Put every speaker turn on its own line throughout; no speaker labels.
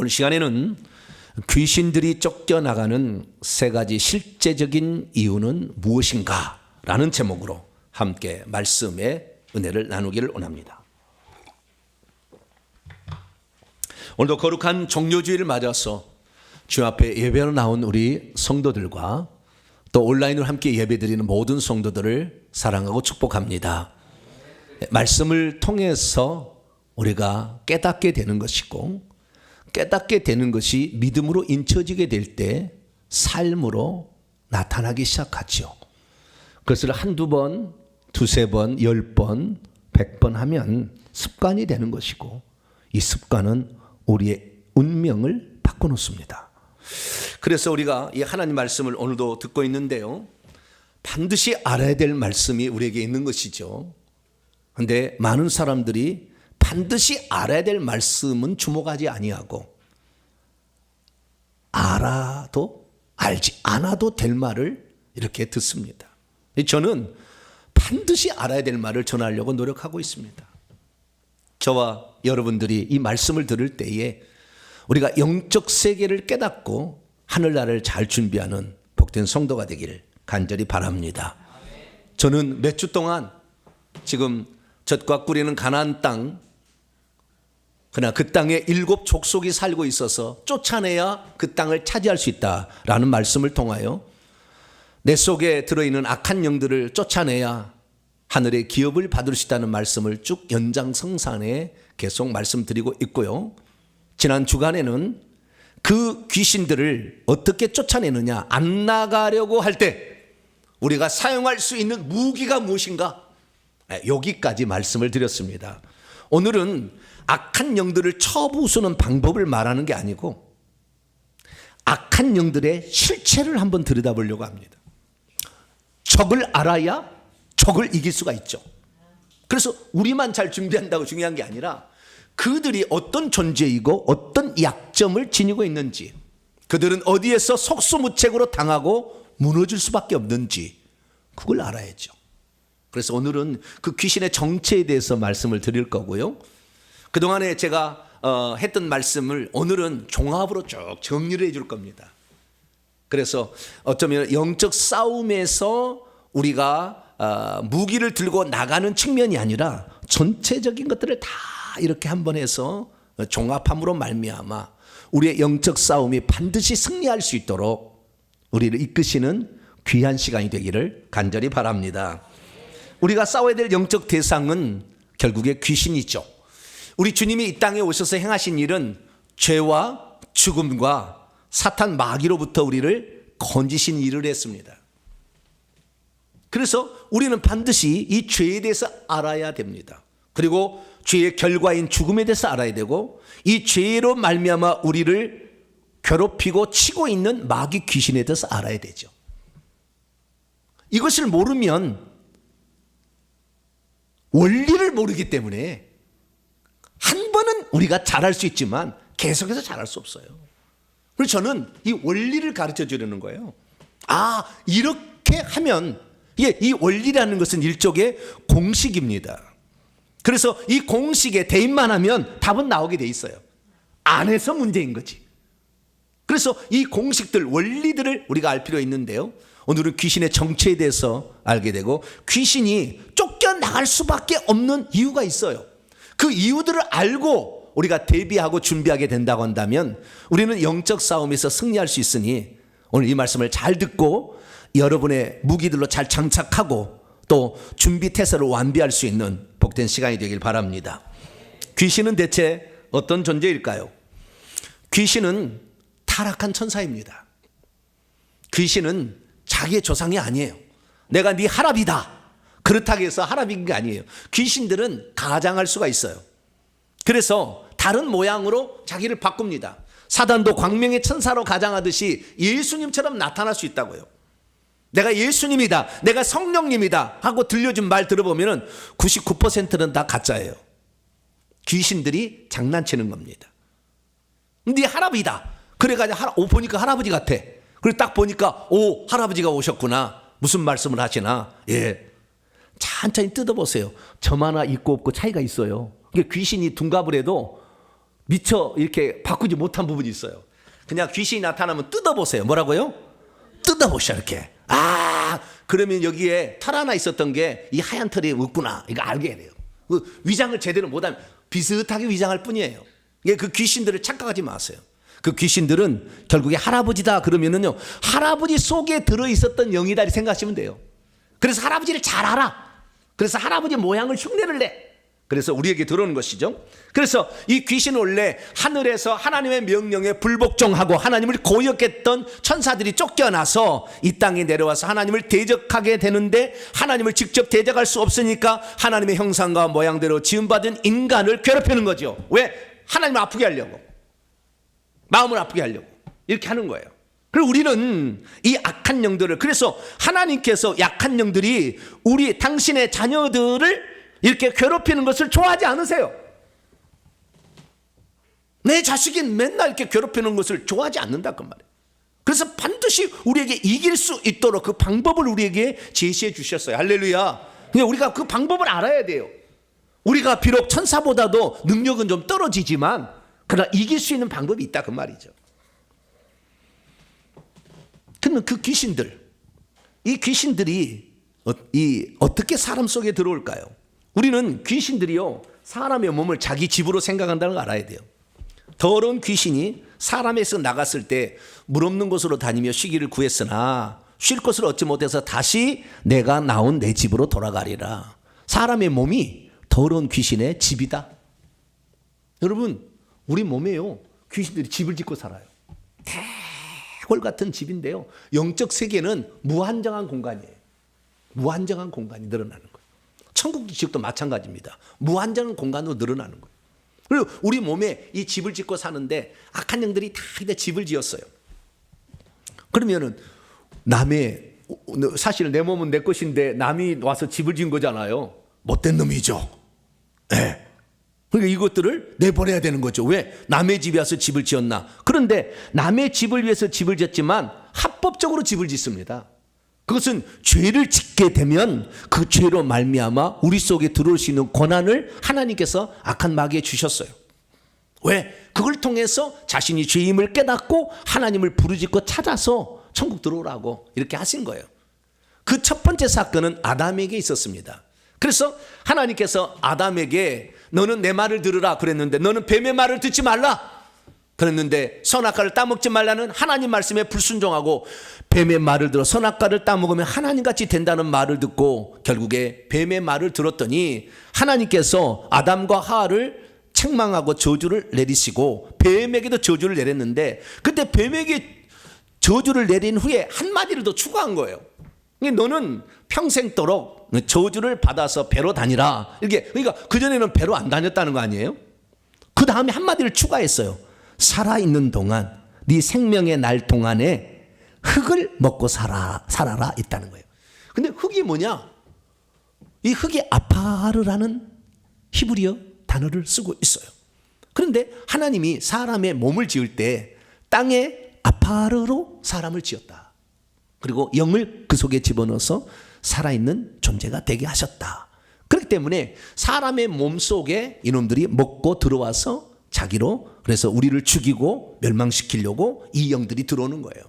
오늘 시간에는 귀신들이 쫓겨나가는 세 가지 실제적인 이유는 무엇인가? 라는 제목으로 함께 말씀의 은혜를 나누기를 원합니다. 오늘도 거룩한 종료주일을 맞아서 주 앞에 예배로 나온 우리 성도들과 또 온라인으로 함께 예배드리는 모든 성도들을 사랑하고 축복합니다. 말씀을 통해서 우리가 깨닫게 되는 것이고, 깨닫게 되는 것이 믿음으로 인쳐지게 될 때 삶으로 나타나기 시작하죠. 그것을 한두 번, 두세 번, 10번, 100번 하면 습관이 되는 것이고, 이 습관은 우리의 운명을 바꿔놓습니다. 그래서 우리가 이 하나님 말씀을 오늘도 듣고 있는데요, 반드시 알아야 될 말씀이 우리에게 있는 것이죠. 그런데 많은 사람들이 반드시 알아야 될 말씀은 주목하지 아니하고, 알아도 알지 않아도 될 말을 이렇게 듣습니다. 저는 반드시 알아야 될 말을 전하려고 노력하고 있습니다. 저와 여러분들이 이 말씀을 들을 때에 우리가 영적 세계를 깨닫고 하늘나라를 잘 준비하는 복된 성도가 되기를 간절히 바랍니다. 저는 몇 주 동안 지금 젖과 꿀이는 가나안 땅, 그러나 그 땅에 7 족속이 살고 있어서 쫓아내야 그 땅을 차지할 수 있다라는 말씀을 통하여 내 속에 들어있는 악한 영들을 쫓아내야 하늘의 기업을 받을 수 있다는 말씀을 쭉 연장성산에 계속 말씀드리고 있고요. 지난 주간에는 그 귀신들을 어떻게 쫓아내느냐, 안 나가려고 할 때 우리가 사용할 수 있는 무기가 무엇인가, 여기까지 말씀을 드렸습니다. 오늘은 악한 영들을 쳐부수는 방법을 말하는 게 아니고 악한 영들의 실체를 한번 들여다보려고 합니다. 적을 알아야 적을 이길 수가 있죠. 그래서 우리만 잘 준비한다고 중요한 게 아니라 그들이 어떤 존재이고 어떤 약점을 지니고 있는지, 그들은 어디에서 속수무책으로 당하고 무너질 수밖에 없는지 그걸 알아야죠. 그래서 오늘은 그 귀신의 정체에 대해서 말씀을 드릴 거고요. 그동안에 제가 했던 말씀을 오늘은 종합으로 쭉 정리를 해줄 겁니다. 그래서 어쩌면 영적 싸움에서 우리가 무기를 들고 나가는 측면이 아니라 전체적인 것들을 다 이렇게 한번 해서 종합함으로 말미암아 우리의 영적 싸움이 반드시 승리할 수 있도록 우리를 이끄시는 귀한 시간이 되기를 간절히 바랍니다. 우리가 싸워야 될 영적 대상은 결국에 귀신이죠. 우리 주님이 이 땅에 오셔서 행하신 일은 죄와 죽음과 사탄 마귀로부터 우리를 건지신 일을 했습니다. 그래서 우리는 반드시 이 죄에 대해서 알아야 됩니다. 그리고 죄의 결과인 죽음에 대해서 알아야 되고, 이 죄로 말미암아 우리를 괴롭히고 치고 있는 마귀 귀신에 대해서 알아야 되죠. 이것을 모르면, 원리를 모르기 때문에 한 번은 우리가 잘할 수 있지만 계속해서 잘할 수 없어요. 그래서 저는 이 원리를 가르쳐 주려는 거예요. 이렇게 하면, 이 원리라는 것은 일종의 공식입니다. 그래서 이 공식에 대입만 하면 답은 나오게 돼 있어요. 안 해서 문제인 거지. 그래서 이 공식들, 원리들을 우리가 알 필요 있는데요, 오늘은 귀신의 정체에 대해서 알게 되고, 귀신이 쫓겨나갈 수밖에 없는 이유가 있어요. 그 이유들을 알고 우리가 대비하고 준비하게 된다고 한다면 우리는 영적 싸움에서 승리할 수 있으니, 오늘 이 말씀을 잘 듣고 여러분의 무기들로 잘 장착하고 또 준비 태세를 완비할 수 있는 복된 시간이 되길 바랍니다. 귀신은 대체 어떤 존재일까요? 귀신은 타락한 천사입니다. 귀신은 자기의 조상이 아니에요. 내가 네 할아비다, 그렇다고 해서 할아비인 게 아니에요. 귀신들은 가장할 수가 있어요. 그래서 다른 모양으로 자기를 바꿉니다. 사단도 광명의 천사로 가장하듯이 예수님처럼 나타날 수 있다고요. 내가 예수님이다, 내가 성령님이다 하고 들려준 말 들어보면 99%는 다 가짜예요. 귀신들이 장난치는 겁니다. 네 할아버지다, 그래가지고 보니까 할아버지 같아. 그리고 딱 보니까 할아버지가 오셨구나, 무슨 말씀을 하시나. 천천히 뜯어보세요. 점 하나 있고 없고 차이가 있어요. 귀신이 둔갑을 해도 미처 이렇게 바꾸지 못한 부분이 있어요. 그냥 귀신이 나타나면 뜯어보세요. 뭐라고요? 뜯어보셔 이렇게. 아, 그러면 여기에 털 하나 있었던 게 이 하얀 털이 없구나. 이거 알게 돼요. 그 위장을 제대로 못하면 비슷하게 위장할 뿐이에요. 그 귀신들을 착각하지 마세요. 그 귀신들은 결국에 할아버지다 그러면은요, 할아버지 속에 들어있었던 영이다 이렇게 생각하시면 돼요. 그래서 할아버지를 잘 알아. 그래서 할아버지 모양을 흉내를 내. 그래서 우리에게 들어오는 것이죠. 그래서 이 귀신은 원래 하늘에서 하나님의 명령에 불복종하고 하나님을 고역했던 천사들이 쫓겨나서 이 땅에 내려와서 하나님을 대적하게 되는데, 하나님을 직접 대적할 수 없으니까 하나님의 형상과 모양대로 지음받은 인간을 괴롭히는 거죠. 왜? 하나님을 아프게 하려고, 마음을 아프게 하려고 이렇게 하는 거예요. 그리고 우리는 이 악한 영들을, 그래서 하나님께서 약한 영들이 당신의 자녀들을 이렇게 괴롭히는 것을 좋아하지 않으세요. 내 자식이 맨날 이렇게 괴롭히는 것을 좋아하지 않는다 그 말이에요. 그래서 반드시 우리에게 이길 수 있도록 그 방법을 우리에게 제시해 주셨어요. 할렐루야. 그냥 우리가 그 방법을 알아야 돼요. 우리가 비록 천사보다도 능력은 좀 떨어지지만 그러나 이길 수 있는 방법이 있다 그 말이죠. 그러면 그 귀신들, 이 귀신들이 어떻게 사람 속에 들어올까요? 우리는 귀신들이요, 사람의 몸을 자기 집으로 생각한다는 걸 알아야 돼요. 더러운 귀신이 사람에서 나갔을 때 물 없는 곳으로 다니며 쉬기를 구했으나 쉴 곳을 얻지 못해서 다시 내가 나온 내 집으로 돌아가리라. 사람의 몸이 더러운 귀신의 집이다. 여러분, 우리 몸에요, 귀신들이 집을 짓고 살아요. 대궐 같은 집인데요, 영적 세계는 무한정한 공간이에요. 무한정한 공간이 늘어나는 거예요. 천국 지역도 마찬가지입니다. 무한정한 공간으로 늘어나는 거예요. 그리고 우리 몸에 이 집을 짓고 사는데 악한 영들이 다 집을 지었어요. 그러면은 사실 내 몸은 내 것인데 남이 와서 집을 지은 거잖아요. 못된 놈이죠. 네. 그러니까 이것들을 내보내야 되는 거죠. 왜? 남의 집에 와서 집을 지었나. 그런데 남의 집을 위해서 집을 짓지만 합법적으로 집을 짓습니다. 그것은 죄를 짓게 되면 그 죄로 말미암아 우리 속에 들어올 수 있는 권한을 하나님께서 악한 마귀에 주셨어요. 왜? 그걸 통해서 자신이 죄임을 깨닫고 하나님을 부르짖고 찾아서 천국 들어오라고 이렇게 하신 거예요. 그 첫 번째 사건은 아담에게 있었습니다. 그래서 하나님께서 아담에게 너는 내 말을 들으라 그랬는데 너는 뱀의 말을 듣지 말라 그랬는데, 선악과를 따먹지 말라는 하나님 말씀에 불순종하고 뱀의 말을 들어 선악과를 따먹으면 하나님같이 된다는 말을 듣고 결국에 뱀의 말을 들었더니 하나님께서 아담과 하와를 책망하고 저주를 내리시고 뱀에게도 저주를 내렸는데, 그때 뱀에게 저주를 내린 후에 한마디를 더 추가한 거예요. 너는 평생도록 저주를 받아서 배로 다니라. 그러니까 그전에는 배로 안 다녔다는 거 아니에요? 그 다음에 한마디를 추가했어요. 살아있는 동안, 네 생명의 날 동안에 흙을 먹고 살아라 있다는 거예요. 근데 흙이 뭐냐? 이 흙이 아파르라는 히브리어 단어를 쓰고 있어요. 그런데 하나님이 사람의 몸을 지을 때 땅에 아파르로 사람을 지었다. 그리고 영을 그 속에 집어넣어서 살아있는 존재가 되게 하셨다. 그렇기 때문에 사람의 몸 속에 이놈들이 먹고 들어와서 자기로, 그래서 우리를 죽이고 멸망시키려고 이 영들이 들어오는 거예요.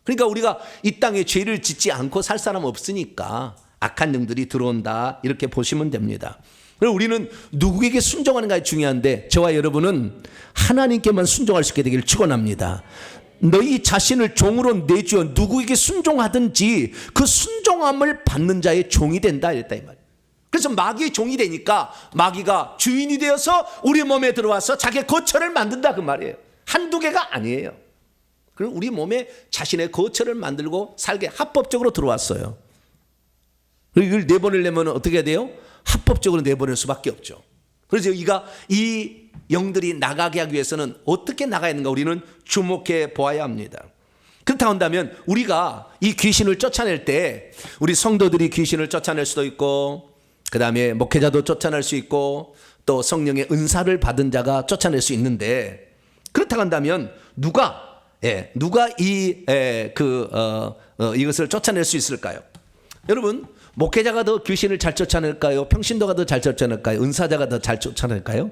그러니까 우리가 이 땅에 죄를 짓지 않고 살 사람 없으니까 악한 영들이 들어온다 이렇게 보시면 됩니다. 그리고 우리는 누구에게 순종하는가가 중요한데, 저와 여러분은 하나님께만 순종할 수 있게 되기를 축원합니다. 너희 자신을 종으로 내주어 누구에게 순종하든지 그 순종함을 받는 자의 종이 된다 이랬다 이 말이에요. 그래서 마귀의 종이 되니까 마귀가 주인이 되어서 우리 몸에 들어와서 자기의 거처를 만든다 그 말이에요. 한두 개가 아니에요. 그럼 우리 몸에 자신의 거처를 만들고 살게 합법적으로 들어왔어요. 이걸 내보내려면 어떻게 해야 돼요? 합법적으로 내보낼 수밖에 없죠. 그래서 이 영들이 나가게 하기 위해서는 어떻게 나가야 하는가 우리는 주목해 보아야 합니다. 그렇다고 한다면 우리가 이 귀신을 쫓아낼 때 우리 성도들이 귀신을 쫓아낼 수도 있고, 그 다음에 목회자도 쫓아낼 수 있고, 또 성령의 은사를 받은 자가 쫓아낼 수 있는데, 그렇다고 한다면 누가 이것을 쫓아낼 수 있을까요? 여러분, 목회자가 더 귀신을 잘 쫓아낼까요? 평신도가 더 잘 쫓아낼까요? 은사자가 더 잘 쫓아낼까요?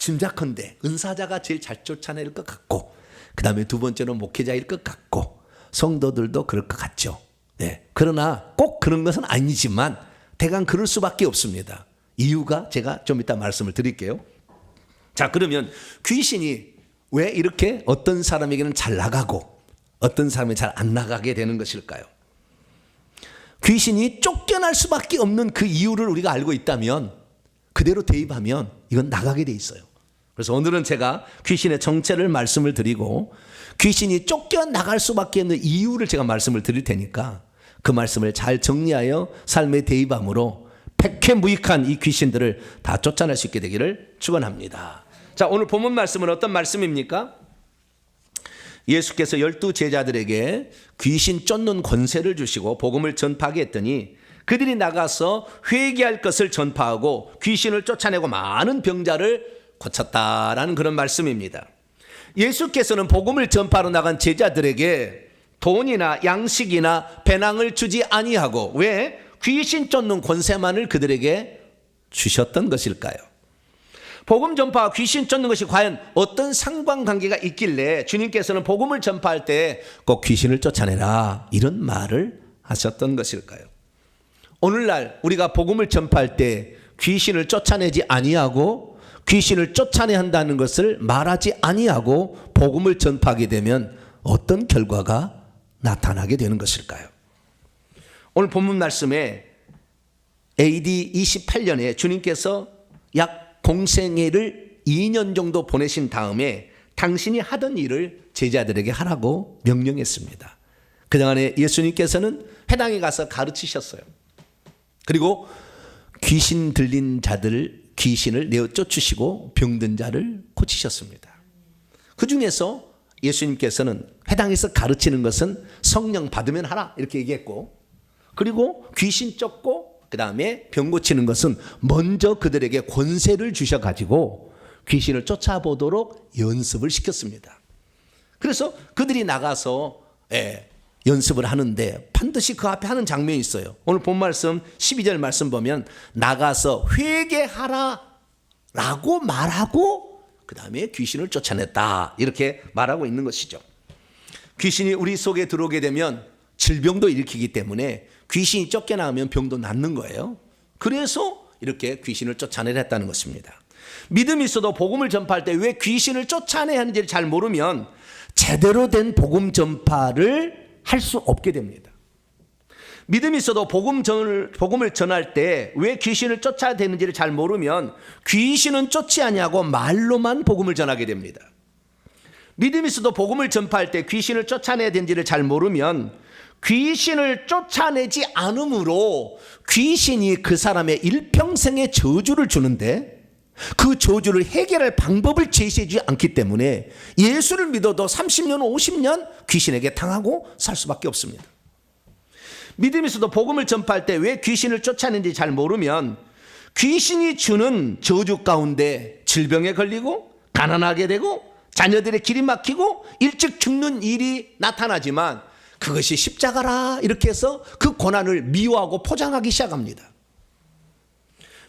짐작컨대 은사자가 제일 잘 쫓아낼 것 같고, 그 다음에 두 번째는 목회자일 것 같고, 성도들도 그럴 것 같죠. 네. 그러나 꼭 그런 것은 아니지만 대강 그럴 수밖에 없습니다. 이유가 제가 좀 이따 말씀을 드릴게요. 자, 그러면 귀신이 왜 이렇게 어떤 사람에게는 잘 나가고 어떤 사람이 잘 안 나가게 되는 것일까요? 귀신이 쫓겨날 수밖에 없는 그 이유를 우리가 알고 있다면, 그대로 대입하면 이건 나가게 돼 있어요. 그래서 오늘은 제가 귀신의 정체를 말씀을 드리고 귀신이 쫓겨나갈 수밖에 없는 이유를 제가 말씀을 드릴 테니까 그 말씀을 잘 정리하여 삶에 대입함으로 백해무익한 이 귀신들을 다 쫓아낼 수 있게 되기를 축원합니다. 자, 오늘 본문 말씀은 어떤 말씀입니까? 예수께서 12 제자들에게 귀신 쫓는 권세를 주시고 복음을 전파하게 했더니 그들이 나가서 회개할 것을 전파하고 귀신을 쫓아내고 많은 병자를 고쳤다라는 그런 말씀입니다. 예수께서는 복음을 전파하러 나간 제자들에게 돈이나 양식이나 배낭을 주지 아니하고 왜 귀신 쫓는 권세만을 그들에게 주셨던 것일까요? 복음 전파와 귀신 쫓는 것이 과연 어떤 상관관계가 있길래 주님께서는 복음을 전파할 때 꼭 귀신을 쫓아내라 이런 말을 하셨던 것일까요? 오늘날 우리가 복음을 전파할 때 귀신을 쫓아내지 아니하고 귀신을 쫓아내야 한다는 것을 말하지 아니하고 복음을 전파하게 되면 어떤 결과가 나타나게 되는 것일까요? 오늘 본문 말씀에 AD 28년에 주님께서 약 공생애를 2년 정도 보내신 다음에 당신이 하던 일을 제자들에게 하라고 명령했습니다. 그동안에 예수님께서는 회당에 가서 가르치셨어요. 그리고 귀신 들린 자들 귀신을 내어 쫓으시고 병든 자를 고치셨습니다. 그 중에서 예수님께서는 회당에서 가르치는 것은 성령 받으면 하라 이렇게 얘기했고, 그리고 귀신 쫓고 그 다음에 병 고치는 것은 먼저 그들에게 권세를 주셔가지고 귀신을 쫓아보도록 연습을 시켰습니다. 그래서 그들이 나가서 연습을 하는데 반드시 그 앞에 하는 장면이 있어요. 오늘 본 말씀 12절 말씀 보면 나가서 회개하라 라고 말하고 그 다음에 귀신을 쫓아냈다 이렇게 말하고 있는 것이죠. 귀신이 우리 속에 들어오게 되면 질병도 일으키기 때문에 귀신이 쫓겨나면 병도 낫는 거예요. 그래서 이렇게 귀신을 쫓아내랬다는 것입니다. 믿음이 있어도 복음을 전파할 때 왜 귀신을 쫓아내야 하는지를 잘 모르면 제대로 된 복음 전파를 할 수 없게 됩니다. 믿음이 있어도 복음을 전할 때 왜 귀신을 쫓아야 되는지를 잘 모르면 귀신은 쫓지 아니하고 말로만 복음을 전하게 됩니다. 믿음이 있어도 복음을 전파할 때 귀신을 쫓아내야 되는지를 잘 모르면 귀신을 쫓아내지 않으므로 귀신이 그 사람의 일평생의 저주를 주는데 그 저주를 해결할 방법을 제시해주지 않기 때문에 예수를 믿어도 30년 50년 귀신에게 당하고 살 수밖에 없습니다. 믿음이 있어도 복음을 전파할 때 왜 귀신을 쫓아내는지 잘 모르면 귀신이 주는 저주 가운데 질병에 걸리고 가난하게 되고 자녀들의 길이 막히고 일찍 죽는 일이 나타나지만 그것이 십자가라 이렇게 해서 그 고난을 미워하고 포장하기 시작합니다.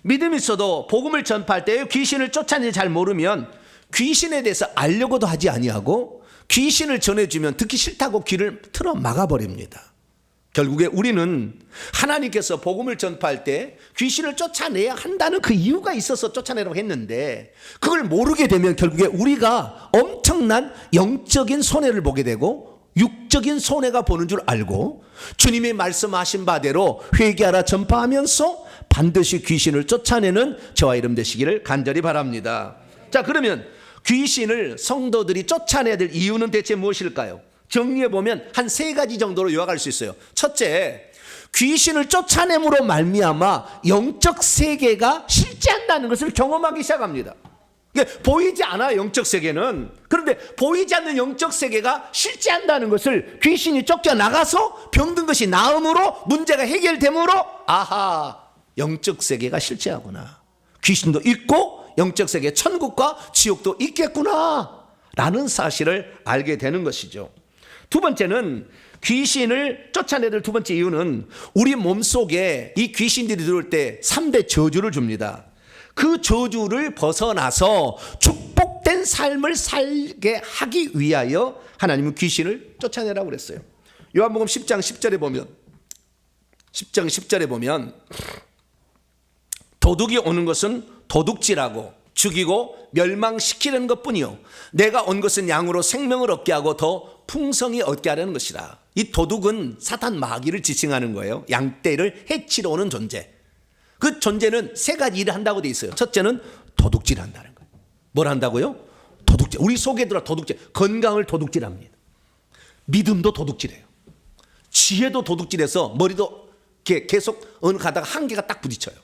믿음이 있어도 복음을 전파할 때 귀신을 쫓아내는지 잘 모르면 귀신에 대해서 알려고도 하지 아니하고 귀신을 전해주면 듣기 싫다고 귀를 틀어 막아버립니다. 결국에 우리는 하나님께서 복음을 전파할 때 귀신을 쫓아내야 한다는 그 이유가 있어서 쫓아내라고 했는데 그걸 모르게 되면 결국에 우리가 엄청난 영적인 손해를 보게 되고 육적인 손해가 보는 줄 알고 주님이 말씀하신 바대로 회개하라 전파하면서 반드시 귀신을 쫓아내는 저와 여러분 되시기를 간절히 바랍니다. 자, 그러면 귀신을 성도들이 쫓아내야 될 이유는 대체 무엇일까요? 정리해보면 한 3가지 정도로 요약할 수 있어요. 첫째, 귀신을 쫓아냄으로 말미암아 영적 세계가 실제한다는 것을 경험하기 시작합니다. 보이지 않아 영적 세계는. 그런데 보이지 않는 영적 세계가 실제한다는 것을 귀신이 쫓겨나가서 병든 것이 나음으로 문제가 해결됨으로 아하, 영적 세계가 실제하구나. 귀신도 있고 영적 세계 천국과 지옥도 있겠구나 라는 사실을 알게 되는 것이죠. 두 번째는 귀신을 쫓아내야 될 두 번째 이유는 우리 몸속에 이 귀신들이 들어올 때 3대 저주를 줍니다. 그 저주를 벗어나서 축복된 삶을 살게 하기 위하여 하나님은 귀신을 쫓아내라고 그랬어요. 요한복음 10장 10절에 보면 도둑이 오는 것은 도둑질하고 죽이고 멸망시키는 것뿐이요 내가 온 것은 양으로 생명을 얻게 하고 더 풍성히 얻게 하려는 것이라. 이 도둑은 사탄 마귀를 지칭하는 거예요. 양떼를 해치러 오는 존재. 그 존재는 세 가지 일을 한다고 돼 있어요. 첫째는 도둑질 한다는 거예요. 뭘 한다고요? 도둑질. 우리 속에 들어 도둑질. 건강을 도둑질합니다. 믿음도 도둑질해요. 지혜도 도둑질해서 머리도 계속 어느 가다가 한계가 딱 부딪혀요.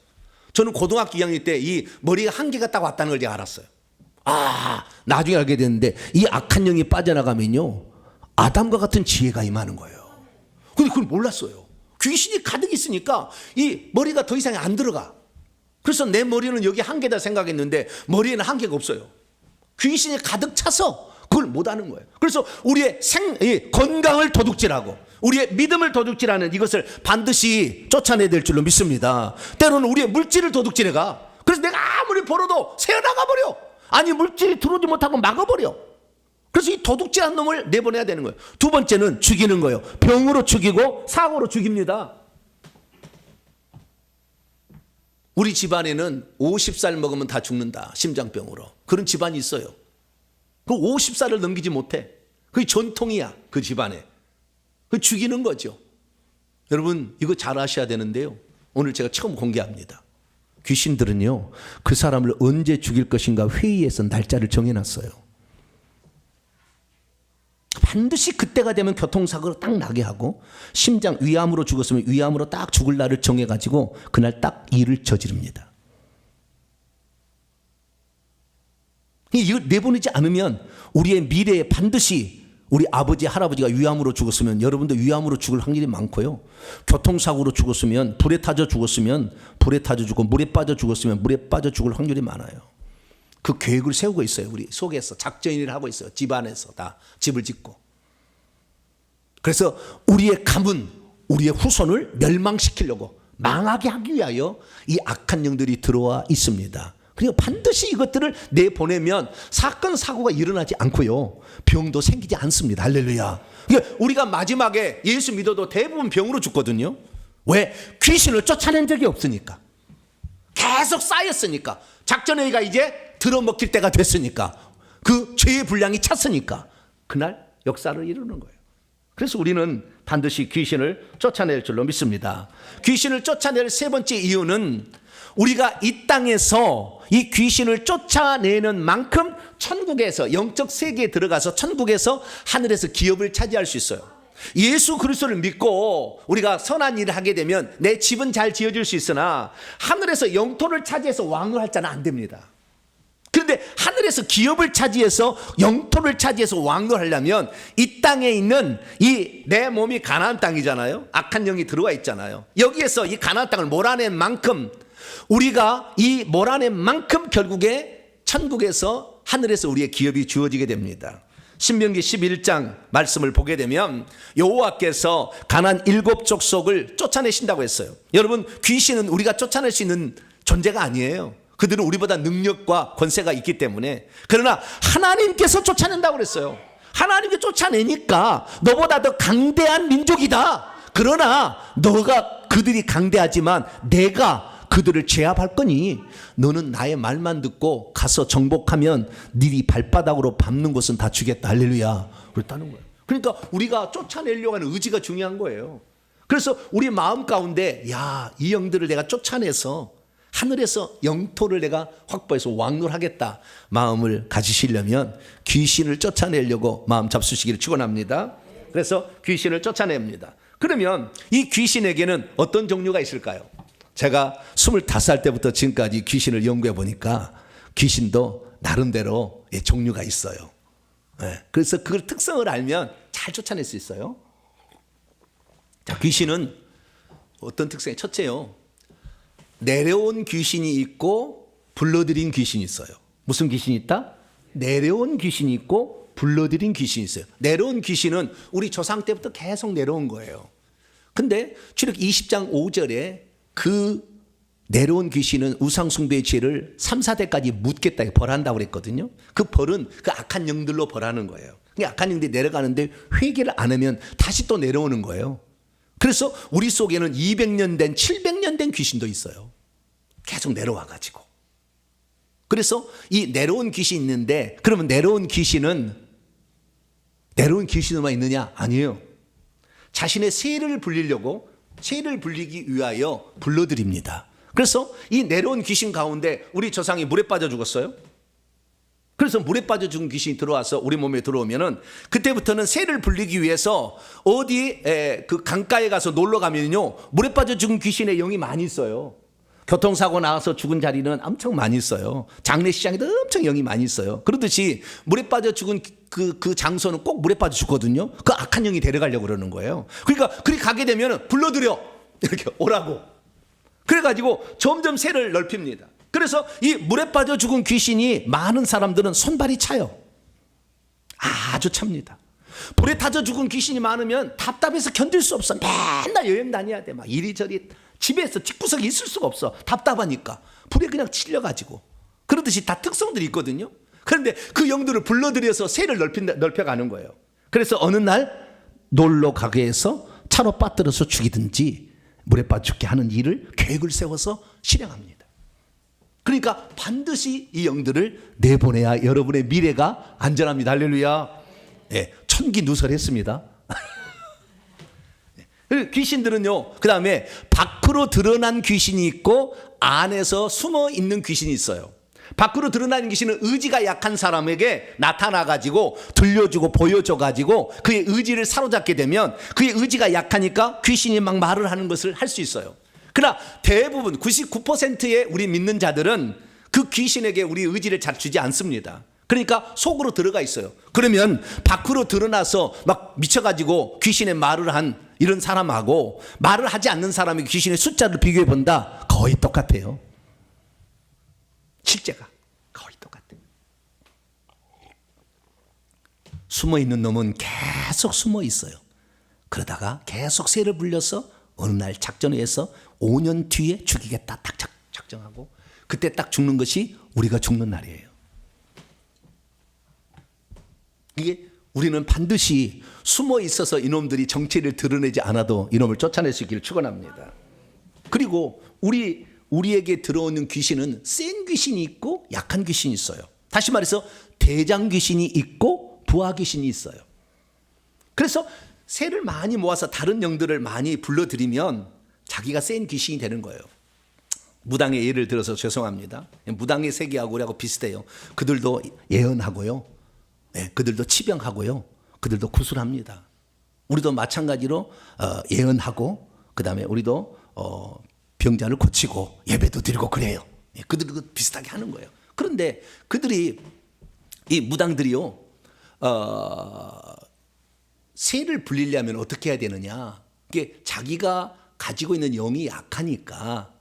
저는 고등학교 2학년 때 이 머리가 한계가 딱 왔다는 걸 제가 알았어요. 나중에 알게 됐는데 이 악한 영이 빠져나가면요 아담과 같은 지혜가 임하는 거예요. 근데 그걸 몰랐어요. 귀신이 가득 있으니까 이 머리가 더 이상 안 들어가. 그래서 내 머리는 여기 한계다 생각했는데 머리에는 한계가 없어요. 귀신이 가득 차서 그걸 못하는 거예요. 그래서 우리의 건강을 도둑질하고 우리의 믿음을 도둑질하는 이것을 반드시 쫓아내야 될 줄로 믿습니다. 때로는 우리의 물질을 도둑질해가. 그래서 내가 아무리 벌어도 새어나가 버려. 아니 물질이 들어오지 못하고 막아버려. 그래서 이 도둑질한 놈을 내보내야 되는 거예요. 두 번째는 죽이는 거예요. 병으로 죽이고 사고로 죽입니다. 우리 집안에는 50살 먹으면 다 죽는다. 심장병으로. 그런 집안이 있어요. 그 50살을 넘기지 못해. 그게 전통이야. 그 집안에. 그 죽이는 거죠. 여러분 이거 잘 아셔야 되는데요. 오늘 제가 처음 공개합니다. 귀신들은요. 그 사람을 언제 죽일 것인가 회의해서 날짜를 정해놨어요. 반드시 그때가 되면 교통사고로 딱 나게 하고 심장 위암으로 죽었으면 위암으로 딱 죽을 날을 정해가지고 그날 딱 일을 저지릅니다. 이걸 내보내지 않으면 우리의 미래에 반드시 우리 아버지 할아버지가 위암으로 죽었으면 여러분도 위암으로 죽을 확률이 많고요. 교통사고로 죽었으면 불에 타져 죽었으면 불에 타져 죽고 물에 빠져 죽었으면 물에 빠져 죽을 확률이 많아요. 그 계획을 세우고 있어요. 우리 속에서 작전을 하고 있어요. 집안에서 다 집을 짓고. 그래서 우리의 가문, 우리의 후손을 멸망시키려고 망하게 하기 위하여 이 악한 영들이 들어와 있습니다. 그리고 반드시 이것들을 내보내면 사건 사고가 일어나지 않고요. 병도 생기지 않습니다. 할렐루야. 그러니까 우리가 마지막에 예수 믿어도 대부분 병으로 죽거든요. 왜? 귀신을 쫓아낸 적이 없으니까. 계속 쌓였으니까. 작전회의가 이제 들어먹힐 때가 됐으니까. 그 죄의 분량이 찼으니까. 그날 역사를 이루는 거예요. 그래서 우리는 반드시 귀신을 쫓아낼 줄로 믿습니다. 귀신을 쫓아낼 세 번째 이유는 우리가 이 땅에서 이 귀신을 쫓아내는 만큼 천국에서 영적 세계에 들어가서 천국에서 하늘에서 기업을 차지할 수 있어요. 예수 그리스도를 믿고 우리가 선한 일을 하게 되면 내 집은 잘 지어질 수 있으나 하늘에서 영토를 차지해서 왕을 할 자는 안 됩니다. 그런데 하늘에서 기업을 차지해서 영토를 차지해서 왕을 하려면 이 땅에 있는 이 내 몸이 가나안 땅이잖아요. 악한 영이 들어와 있잖아요. 여기에서 이 가나안 땅을 몰아낸 만큼 우리가 이 몰아낸 만큼 결국에 천국에서 하늘에서 우리의 기업이 주어지게 됩니다. 신명기 11장 말씀을 보게 되면 여호와께서 가나안 7족속을 쫓아내신다고 했어요. 여러분 귀신은 우리가 쫓아낼 수 있는 존재가 아니에요. 그들은 우리보다 능력과 권세가 있기 때문에. 그러나 하나님께서 쫓아낸다고 그랬어요. 하나님께 쫓아내니까 너보다 더 강대한 민족이다. 그러나 너가 그들이 강대하지만 내가 그들을 제압할 거니 너는 나의 말만 듣고 가서 정복하면 네 발바닥으로 밟는 것은 다 주겠다. 할렐루야. 그랬다는 거예요. 그러니까 우리가 쫓아내려고 하는 의지가 중요한 거예요. 그래서 우리 마음 가운데 이 영들을 내가 쫓아내서 하늘에서 영토를 내가 확보해서 왕노하겠다 마음을 가지시려면 귀신을 쫓아내려고 마음 잡수시기를 축원합니다. 그래서 귀신을 쫓아냅니다. 그러면 이 귀신에게는 어떤 종류가 있을까요? 제가 25살 때부터 지금까지 귀신을 연구해 보니까 귀신도 나름대로 종류가 있어요. 그래서 그 특성을 알면 잘 쫓아낼 수 있어요. 자, 귀신은 어떤 특성이? 첫째요, 내려온 귀신이 있고 불러들인 귀신이 있어요. 무슨 귀신이 있다? 내려온 귀신이 있고 불러들인 귀신이 있어요. 내려온 귀신은 우리 조상 때부터 계속 내려온 거예요. 근데 출애굽 20장 5절에 그 내려온 귀신은 우상숭배의 죄를 3, 4대까지 묻겠다, 벌한다고 그랬거든요. 그 벌은 그 악한 영들로 벌하는 거예요. 악한 영들이 내려가는데 회개를 안 하면 다시 또 내려오는 거예요. 그래서 우리 속에는 200년 된, 700년 된 귀신도 있어요. 계속 내려와가지고. 그래서 이 내려온 귀신이 있는데, 그러면 내려온 귀신은 내려온 귀신만 있느냐? 아니에요. 자신의 세를 불리려고, 세를 불리기 위하여 불러드립니다. 그래서 이 내려온 귀신 가운데 우리 조상이 물에 빠져 죽었어요. 그래서 물에 빠져 죽은 귀신이 들어와서 우리 몸에 들어오면은 그때부터는 새를 불리기 위해서 어디 그 강가에 가서 놀러 가면요, 물에 빠져 죽은 귀신의 영이 많이 있어요. 교통사고 나와서 죽은 자리는 엄청 많이 있어요. 장례시장에도 엄청 영이 많이 있어요. 그러듯이 물에 빠져 죽은 그 장소는 꼭 물에 빠져 죽거든요. 그 악한 영이 데려가려고 그러는 거예요. 그러니까 그리 가게 되면 불러들여, 이렇게 오라고. 그래가지고 점점 새를 넓힙니다. 그래서 이 물에 빠져 죽은 귀신이 많은 사람들은 손발이 차요. 아주 찹니다. 불에 타져 죽은 귀신이 많으면 답답해서 견딜 수 없어. 맨날 여행 다녀야 돼. 막 이리저리 집에서 집구석에 있을 수가 없어. 답답하니까. 불에 그냥 찔려가지고. 그러듯이 다 특성들이 있거든요. 그런데 그 영들을 불러들여서 새를 넓혀가는 거예요. 그래서 어느 날 놀러 가게 해서 차로 빠뜨려서 죽이든지 물에 빠져 죽게 하는 일을 계획을 세워서 실행합니다. 그러니까 반드시 이 영들을 내보내야 여러분의 미래가 안전합니다. 할렐루야. 네, 천기 누설했습니다. 귀신들은요, 그 다음에 밖으로 드러난 귀신이 있고 안에서 숨어 있는 귀신이 있어요. 밖으로 드러나는 귀신은 의지가 약한 사람에게 나타나가지고 들려주고 보여줘가지고 그의 의지를 사로잡게 되면 그의 의지가 약하니까 귀신이 막 말을 하는 것을 할 수 있어요. 그러나 대부분 99%의 우리 믿는 자들은 그 귀신에게 우리 의지를 잘 주지 않습니다. 그러니까 속으로 들어가 있어요. 그러면 밖으로 드러나서 막 미쳐가지고 귀신의 말을 한 이런 사람하고 말을 하지 않는 사람의 귀신의 숫자를 비교해 본다. 거의 똑같아요. 실제가 거의 똑같아요. 숨어 있는 놈은 계속 숨어 있어요. 그러다가 계속 새를 불려서 어느 날 작전해서 5년 뒤에 죽이겠다 딱 작정하고 그때 딱 죽는 것이 우리가 죽는 날이에요. 이게 우리는 반드시 숨어 있어서 이놈들이 정체를 드러내지 않아도 이놈을 쫓아낼 수 있기를 축원합니다. 그리고 우리에게 들어오는 귀신은 센 귀신이 있고 약한 귀신이 있어요. 다시 말해서 대장 귀신이 있고 부하 귀신이 있어요. 그래서 새를 많이 모아서 다른 영들을 많이 불러들이면 자기가 센 귀신이 되는 거예요. 무당의 예를 들어서 죄송합니다. 무당의 세계하고 우리하고 비슷해요. 그들도 예언하고요. 네, 그들도 치병하고요. 그들도 구술합니다. 우리도 마찬가지로 예언하고 그다음에 우리도 병자를 고치고 예배도 드리고 그래요. 그들도 비슷하게 하는 거예요. 그런데 그들이 이 무당들이요, 새를 불리려면 어떻게 해야 되느냐? 이게 자기가 가지고 있는 영이 약하니까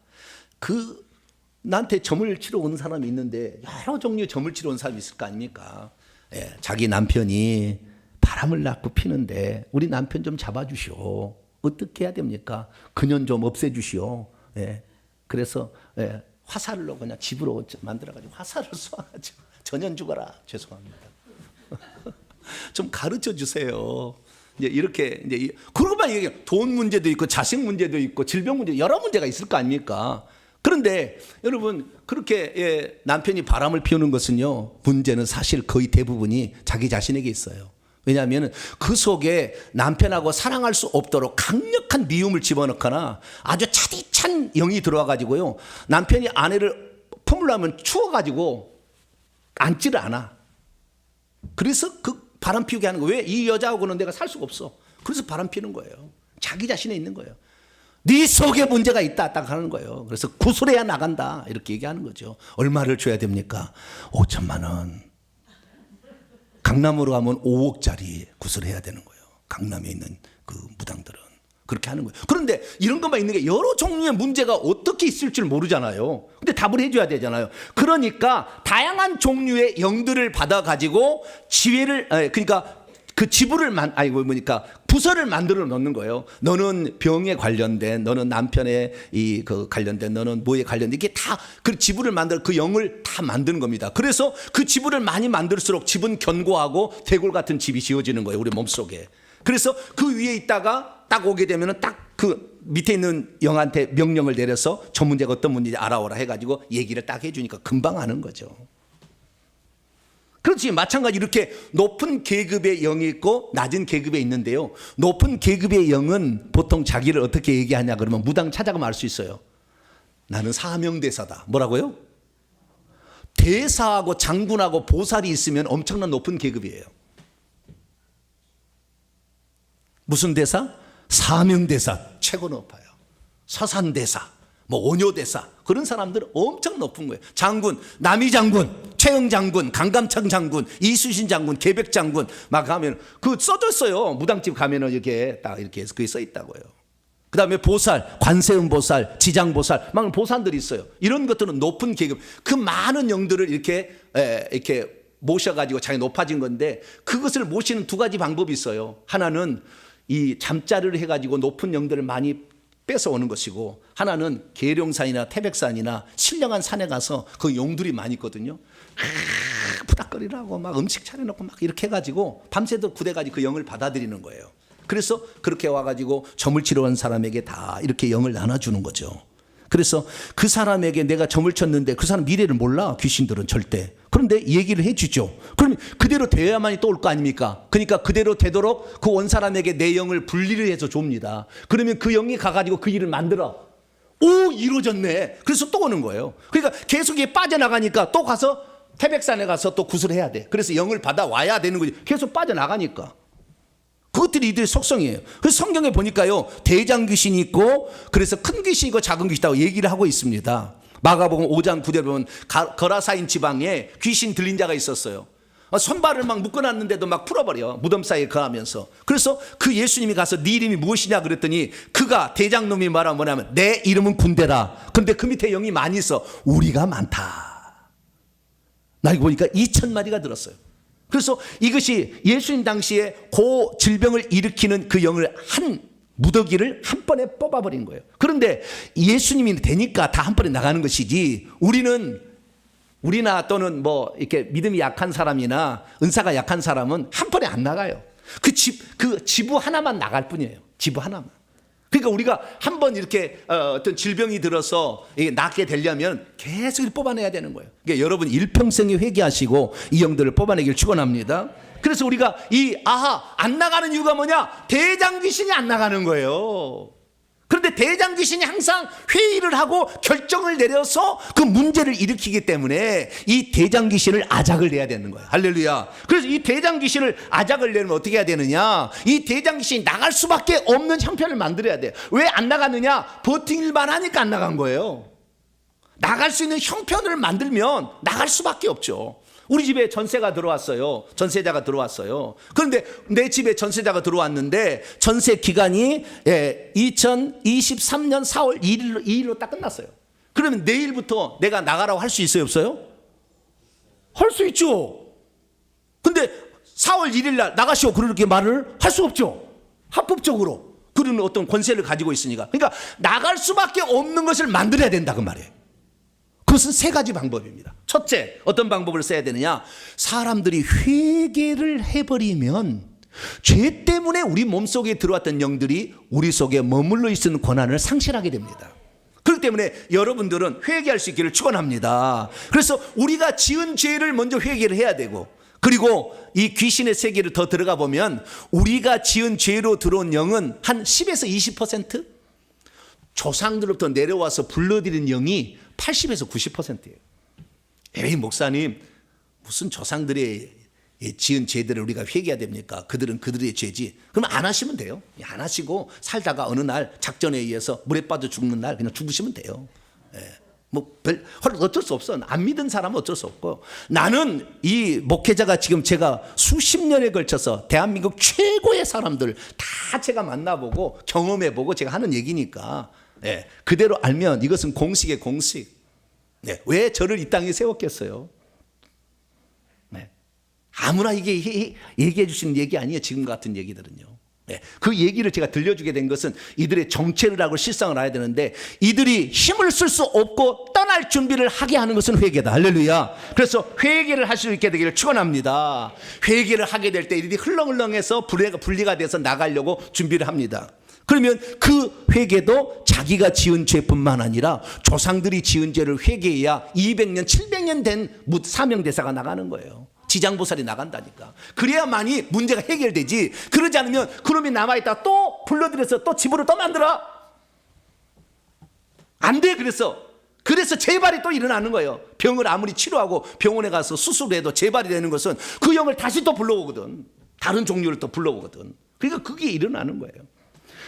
나한테 점을 치러 오는 사람이 있는데 여러 종류의 점을 치러 온 사람이 있을 거 아닙니까? 예, 자기 남편이 바람을 낳고 피는데 우리 남편 좀 잡아주시오. 어떻게 해야 됩니까? 그년 좀 없애주시오. 예, 그래서 화살로 그냥 집으로 만들어가지고 화살을 쏘아가지고 전년 죽어라. 죄송합니다. 좀 가르쳐 주세요. 이제 이렇게 이제 그러고만 얘기해. 돈 문제도 있고 자식 문제도 있고 질병 문제 여러 문제가 있을 거 아닙니까? 그런데 여러분 그렇게 남편이 바람을 피우는 것은요, 문제는 사실 거의 대부분이 자기 자신에게 있어요. 왜냐하면 그 속에 남편하고 사랑할 수 없도록 강력한 미움을 집어넣거나 아주 차디찬 영이 들어와 가지고요, 남편이 아내를 품으려면 추워가지고 앉지를 않아. 그래서 그 바람 피우게 하는 거예요. 왜? 이 여자하고는 내가 살 수가 없어. 그래서 바람 피우는 거예요. 자기 자신에 있는 거예요. 네 속에 문제가 있다 딱 하는 거예요. 그래서 구술해야 나간다 이렇게 얘기하는 거죠. 얼마를 줘야 됩니까? 5천만 원. 강남으로 가면 5억짜리 구술해야 되는 거예요. 강남에 있는 그 무당들은 그렇게 하는 거예요. 그런데 이런 것만 있는 게 여러 종류의 문제가 어떻게 있을 줄 모르잖아요. 근데 답을 해줘야 되잖아요. 그러니까 다양한 종류의 영들을 받아가지고 지혜를, 그러니까 그 지부를 부서를 만들어 놓는 거예요. 너는 병에 관련된, 너는 남편의 관련된, 너는 뭐에 관련된, 이게 다 그 지부를 만들, 그 영을 다 만드는 겁니다. 그래서 그 지부를 많이 만들수록 집은 견고하고 대골 같은 집이 지어지는 거예요, 우리 몸속에. 그래서 그 위에 있다가 딱 오게 되면은 딱 그 밑에 있는 영한테 명령을 내려서 저 문제가 어떤 문제인지 알아오라 해가지고 얘기를 딱 해주니까 금방 아는 거죠. 그렇지. 마찬가지 이렇게 높은 계급의 영이 있고 낮은 계급에 있는데요. 높은 계급의 영은 보통 자기를 어떻게 얘기하냐 그러면 무당 찾아가면 알 수 있어요. 나는 사명대사다. 뭐라고요? 대사하고 장군하고 보살이 있으면 엄청난 높은 계급이에요. 무슨 대사? 사명대사 최고 높아요. 서산대사, 뭐 원효대사, 그런 사람들은 엄청 높은 거예요. 장군, 남이장군, 최영장군, 강감창 장군, 이수신 장군, 계백장군 막 가면 그 써졌어요. 무당집 가면은 이렇게 딱 이렇게 그게 써 있다고요. 그 다음에 보살, 관세음보살, 지장보살, 막 보살들이 있어요. 이런 것들은 높은 계급, 그 많은 영들을 이렇게 모셔가지고 자기 높아진 건데, 그것을 모시는 두 가지 방법이 있어요. 하나는 이 잠자리를 해가지고 높은 영들을 많이 뺏어오는 것이고, 하나는 계룡산이나 태백산이나 신령한 산에 가서 그 용들이 많이 있거든요. 부닥거리라고 막 음식 차려놓고 막 이렇게 해가지고 밤새도 구대가지고 그 영을 받아들이는 거예요. 그래서 그렇게 와가지고 점을 치러 온 사람에게 다 이렇게 영을 나눠주는 거죠. 그래서 그 사람에게 내가 점을 쳤는데 그 사람 미래를 몰라, 귀신들은 절대. 그런데 얘기를 해주죠. 그러면 그대로 되어야만이 또 올 거 아닙니까? 그러니까 그대로 되도록 그 원 사람에게 내 영을 분리를 해서 줍니다. 그러면 그 영이 가가지고 그 일을 만들어. 오, 이루어졌네. 그래서 또 오는 거예요. 그러니까 계속 이게 빠져나가니까 또 가서 태백산에 가서 또 구슬해야 돼. 그래서 영을 받아와야 되는 거지. 계속 빠져나가니까. 그것들이 이들의 속성이에요. 그래서 성경에 보니까요, 대장 귀신이 있고, 그래서 큰 귀신이 있고 작은 귀신이 있다고 얘기를 하고 있습니다. 마가복음 5장 9절에 보면 거라사인 지방에 귀신 들린 자가 있었어요. 손발을 막 묶어놨는데도 막 풀어버려, 무덤 사이에 거하면서. 그래서 그 예수님이 가서 네 이름이 무엇이냐 그랬더니 그가, 대장놈이 말하면 뭐냐면 내 이름은 군대라. 근데 그 밑에 영이 많이 있어. 우리가 많다. 나 이거 보니까 2,000마리가 들었어요. 그래서 이것이 예수님 당시에 그 질병을 일으키는 그 영을 한 무더기를 한 번에 뽑아버린 거예요. 그런데 예수님이 되니까 다 한 번에 나가는 것이지, 우리나 또는 뭐 이렇게 믿음이 약한 사람이나 은사가 약한 사람은 한 번에 안 나가요. 그 지부 하나만 나갈 뿐이에요. 지부 하나만. 그러니까 우리가 한 번 이렇게 어떤 질병이 들어서 낫게 되려면 계속 뽑아내야 되는 거예요. 그러니까 여러분 일평생에 회개하시고 이 영들을 뽑아내길 축원합니다. 그래서 우리가 안 나가는 이유가 뭐냐? 대장 귀신이 안 나가는 거예요. 그런데 대장 귀신이 항상 회의를 하고 결정을 내려서 그 문제를 일으키기 때문에 이 대장 귀신을 아작을 내야 되는 거예요. 할렐루야. 그래서 이 대장 귀신을 아작을 내려면 어떻게 해야 되느냐? 이 대장 귀신이 나갈 수밖에 없는 형편을 만들어야 돼요. 왜 안 나갔느냐? 버팅일만 하니까 안 나간 거예요. 나갈 수 있는 형편을 만들면 나갈 수밖에 없죠. 우리 집에 전세가 들어왔어요. 전세자가 들어왔어요. 그런데 내 집에 전세자가 들어왔는데 전세 기간이 2023년 4월 2일로 딱 끝났어요. 그러면 내일부터 내가 나가라고 할 수 있어요, 없어요? 할 수 있죠. 근데 4월 1일 날 나가시오 그렇게 말을 할 수 없죠. 합법적으로. 그런 어떤 권세를 가지고 있으니까. 그러니까 나갈 수밖에 없는 것을 만들어야 된다 그 말이에요. 그것은 세 가지 방법입니다. 첫째, 어떤 방법을 써야 되느냐? 사람들이 회개를 해버리면 죄 때문에 우리 몸속에 들어왔던 영들이 우리 속에 머물러 있는 권한을 상실하게 됩니다. 그렇기 때문에 여러분들은 회개할 수 있기를 축원합니다. 그래서 우리가 지은 죄를 먼저 회개를 해야 되고, 그리고 이 귀신의 세계를 더 들어가 보면 우리가 지은 죄로 들어온 영은 한 10에서 20%? 조상들로부터 내려와서 불러들인 영이 80에서 90%예요. 에이 목사님, 무슨 조상들의 지은 죄들을 우리가 회개해야 됩니까? 그들은 그들의 죄지. 그럼 안 하시면 돼요. 안 하시고 살다가 어느 날 작전에 의해서 물에 빠져 죽는 날 그냥 죽으시면 돼요. 어쩔 수 없어. 안 믿은 사람은 어쩔 수 없고, 나는 이 목회자가 지금 제가 수십 년에 걸쳐서 대한민국 최고의 사람들 다 제가 만나보고 경험해보고 제가 하는 얘기니까, 그대로 알면 이것은 공식의 공식. 왜 저를 이 땅에 세웠겠어요? 아무나 이게 얘기해 주시는 얘기 아니에요. 지금 같은 얘기들은요. 네. 그 얘기를 제가 들려주게 된 것은 이들의 정체를 하고 실상을 알아야 되는데, 이들이 힘을 쓸 수 없고 떠날 준비를 하게 하는 것은 회개다. 할렐루야. 그래서 회개를 할 수 있게 되기를 축원합니다. 회개를 하게 될 때 이들이 흘렁흘렁해서 분리가 돼서 나가려고 준비를 합니다. 그러면 그 회개도 자기가 지은 죄뿐만 아니라 조상들이 지은 죄를 회개해야 200년 700년 된 사명대사가 나가는 거예요. 지장보살이 나간다니까. 그래야만이 문제가 해결되지. 그러지 않으면 그놈이 남아있다 또 불러들여서 또 집으로 또 만들어. 안 돼. 그래서 재발이 또 일어나는 거예요. 병을 아무리 치료하고 병원에 가서 수술을 해도 재발이 되는 것은 그 영을 다시 또 불러오거든. 다른 종류를 또 불러오거든. 그러니까 그게 일어나는 거예요.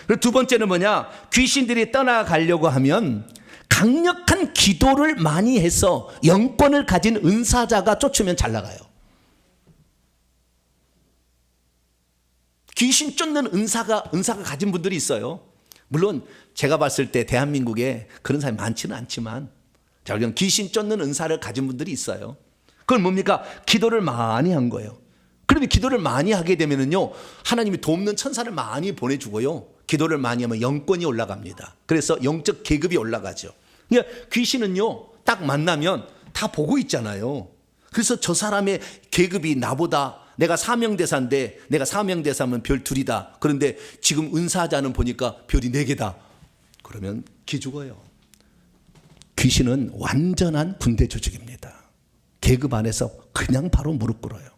그리고 두 번째는 뭐냐? 귀신들이 떠나가려고 하면 강력한 기도를 많이 해서 영권을 가진 은사자가 쫓으면 잘 나가요. 귀신 쫓는 은사가 가진 분들이 있어요. 물론 제가 봤을 때 대한민국에 그런 사람이 많지는 않지만, 자, 그냥 귀신 쫓는 은사를 가진 분들이 있어요. 그건 뭡니까? 기도를 많이 한 거예요. 그러면 기도를 많이 하게 되면은요, 하나님이 돕는 천사를 많이 보내주고요, 기도를 많이 하면 영권이 올라갑니다. 그래서 영적 계급이 올라가죠. 그러니까 귀신은요, 딱 만나면 다 보고 있잖아요. 그래서 저 사람의 계급이 나보다, 내가 사명대사인데 내가 사명대사면 별 2이다. 그런데 지금 은사자는 보니까 별이 4개다. 그러면 기죽어요. 귀신은 완전한 군대 조직입니다. 계급 안에서 그냥 바로 무릎 꿇어요.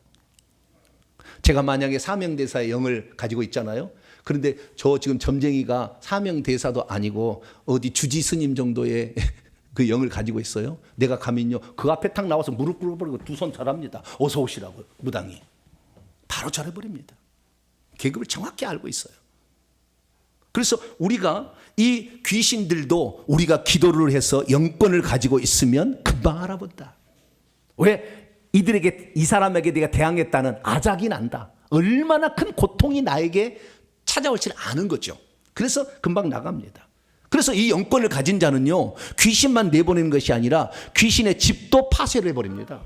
제가 만약에 사명대사의 영을 가지고 있잖아요. 그런데 저 지금 점쟁이가 사명대사도 아니고 어디 주지 스님 정도의 그 영을 가지고 있어요. 내가 가면요, 그 앞에 탁 나와서 무릎 꿇어버리고 2손 절합니다. 어서 오시라고, 무당이. 바로 절해버립니다. 계급을 정확히 알고 있어요. 그래서 우리가 이 귀신들도 우리가 기도를 해서 영권을 가지고 있으면 금방 알아본다. 왜? 이들에게, 이 사람에게 내가 대항했다는 아작이 난다. 얼마나 큰 고통이 나에게 찾아올지를 아는 거죠. 그래서 금방 나갑니다. 그래서 이 영권을 가진 자는요, 귀신만 내보내는 것이 아니라 귀신의 집도 파쇄를 해버립니다.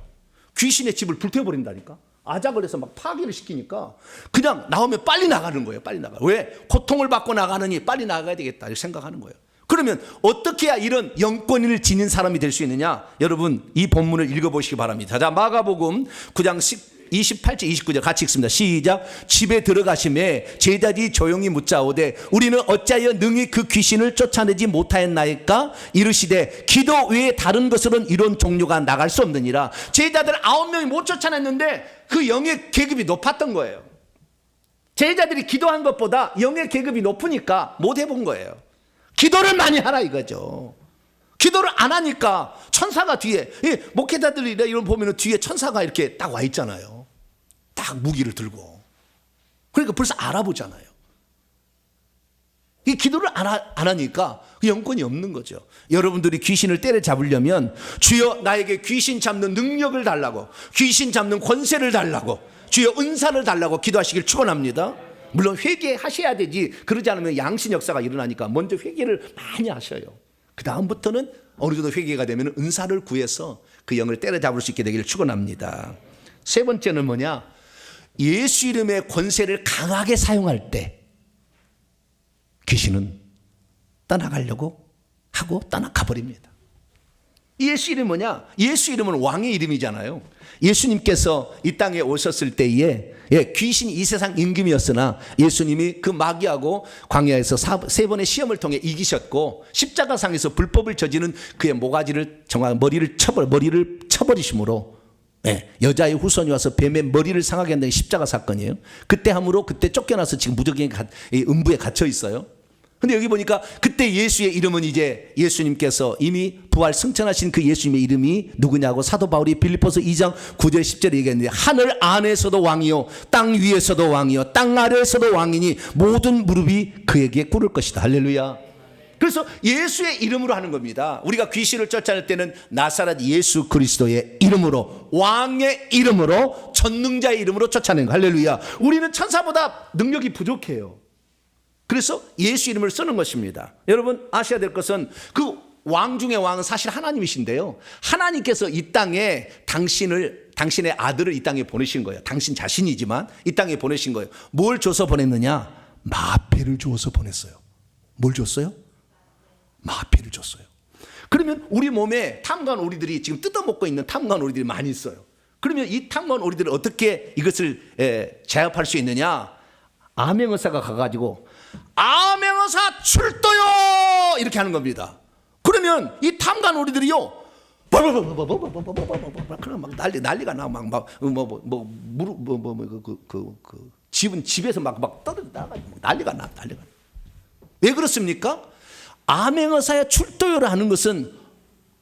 귀신의 집을 불태워버린다니까. 아작을 해서 막 파괴를 시키니까 그냥 나오면 빨리 나가는 거예요. 빨리 나가. 왜? 고통을 받고 나가느니 빨리 나가야 되겠다 이렇게 생각하는 거예요. 그러면 어떻게 해야 이런 영권을 지닌 사람이 될 수 있느냐? 여러분, 이 본문을 읽어보시기 바랍니다. 자, 마가복음 9장 28절 29절 같이 읽습니다. 시작. 집에 들어가심에 제자들이 조용히 묻자오되 우리는 어찌하여 능히 그 귀신을 쫓아내지 못하였나이까? 이르시되 기도 외에 다른 것으로는 이런 종류가 나갈 수 없느니라. 제자들 9명이 못 쫓아냈는데 그 영의 계급이 높았던 거예요. 제자들이 기도한 것보다 영의 계급이 높으니까 못 해본 거예요. 기도를 많이 하라 이거죠. 기도를 안 하니까 천사가 뒤에, 목회자들이 이런 보면 뒤에 천사가 이렇게 딱 와 있잖아요. 딱 무기를 들고. 그러니까 벌써 알아보잖아요. 이 기도를 안 하니까 영권이 없는 거죠. 여러분들이 귀신을 때려잡으려면 주여 나에게 귀신 잡는 능력을 달라고, 귀신 잡는 권세를 달라고, 주여 은사를 달라고 기도하시길 축원합니다. 물론 회개하셔야 되지. 그러지 않으면 양신 역사가 일어나니까 먼저 회개를 많이 하셔요. 그 다음부터는 어느 정도 회개가 되면 은사를 구해서 그 영을 때려잡을 수 있게 되기를 축원합니다. 세 번째는 뭐냐? 예수 이름의 권세를 강하게 사용할 때 귀신은 떠나가려고 하고 떠나가버립니다. 예수 이름은 뭐냐? 예수 이름은 왕의 이름이잖아요. 예수님께서 이 땅에 오셨을 때에 귀신이 이 세상 임금이었으나 예수님이 그 마귀하고 광야에서 3번의 시험을 통해 이기셨고 십자가상에서 불법을 저지른 그의 모가지를 머리를 쳐버리심으로 여자의 후손이 와서 뱀의 머리를 상하게 한다는 십자가 사건이에요. 그때 함으로 그때 쫓겨나서 지금 무적의 음부에 갇혀 있어요. 근데 여기 보니까 그때 예수의 이름은 이제 예수님께서 이미 부활 승천하신 그 예수님의 이름이 누구냐고 사도 바울이 빌립보서 2장 9절 10절에 얘기했는데 하늘 안에서도 왕이요 땅 위에서도 왕이요 땅 아래에서도 왕이니 모든 무릎이 그에게 꿇을 것이다. 할렐루야. 그래서 예수의 이름으로 하는 겁니다. 우리가 귀신을 쫓아낼 때는 나사렛 예수 그리스도의 이름으로, 왕의 이름으로, 전능자의 이름으로 쫓아내는 거. 할렐루야. 우리는 천사보다 능력이 부족해요. 그래서 예수 이름을 쓰는 것입니다. 여러분 아셔야 될 것은 그 왕 중의 왕은 사실 하나님이신데요, 하나님께서 이 땅에 당신을 당신의 아들을 이 땅에 보내신 거예요. 당신 자신이지만 이 땅에 보내신 거예요. 뭘 줘서 보냈느냐? 마패를 주어서 보냈어요. 뭘 줬어요? 마패를 줬어요. 그러면 우리 몸에 탐관 오리들이 지금 뜯어먹고 있는 탐관 오리들이 많이 있어요. 그러면 이 탐관 오리들을 어떻게 이것을 제압할 수 있느냐? 암행어사가 가가지고 암행어사 출도요 이렇게 하는 겁니다. 그러면 이 탐관 오리들이요 그럼 막 난리가 나. 집에서 막 떠들어 나가지고 난리가 나. 왜 그렇습니까? 암행어사의 출도요를 하는 것은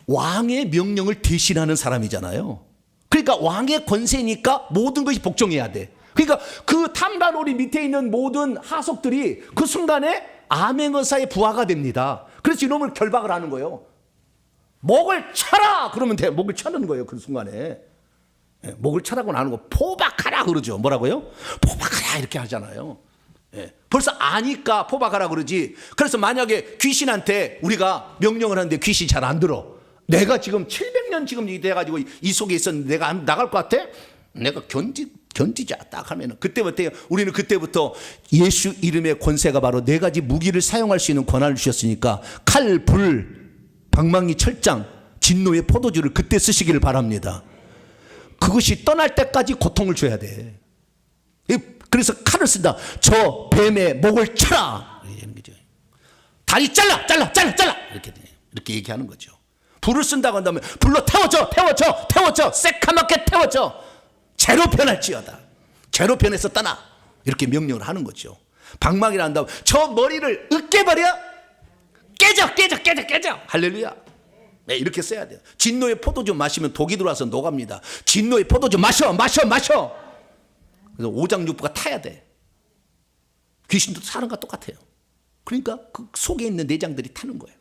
왕의 명령을 대신하는 사람이잖아요. 그러니까 왕의 권세니까 모든 것이 복종해야 돼. 그러니까 그 탐관오리 밑에 있는 모든 하속들이 그 순간에 암행어사의 부하가 됩니다. 그래서 이놈을 결박을 하는 거예요. 목을 쳐라! 그러면 돼. 목을 쳐는 거예요. 그 순간에. 목을 쳐라고 하는 거 포박하라 그러죠. 뭐라고요? 포박하라 이렇게 하잖아요. 벌써 아니까 포박하라 그러지. 그래서 만약에 귀신한테 우리가 명령을 하는데 귀신이 잘 안 들어. 내가 지금 700년 지금 돼가지고 이 속에 있었는데 내가 안 나갈 것 같아? 내가 견디자 딱 하면은 그때부터 우리는 그때부터 예수 이름의 권세가 바로 4가지 무기를 사용할 수 있는 권한을 주셨으니까 칼, 불, 방망이, 철장, 진노의 포도주를 그때 쓰시기를 바랍니다. 그것이 떠날 때까지 고통을 줘야 돼. 그래서 칼을 쓴다. 저 뱀의 목을 쳐라. 다리 잘라 이렇게 얘기하는 거죠. 불을 쓴다고 한다면 불로 태워줘 새카맣게 태워줘. 죄로 변할지어다. 죄로 변해서 떠나. 이렇게 명령을 하는 거죠. 방망이를 한다면 저 머리를 으깨버려. 깨져. 할렐루야. 네, 이렇게 써야 돼요. 진노의 포도주 마시면 독이 들어와서 녹합니다. 진노의 포도주 마셔. 그래서 오장육부가 타야 돼. 귀신도 사람과 똑같아요. 그러니까 그 속에 있는 내장들이 타는 거예요.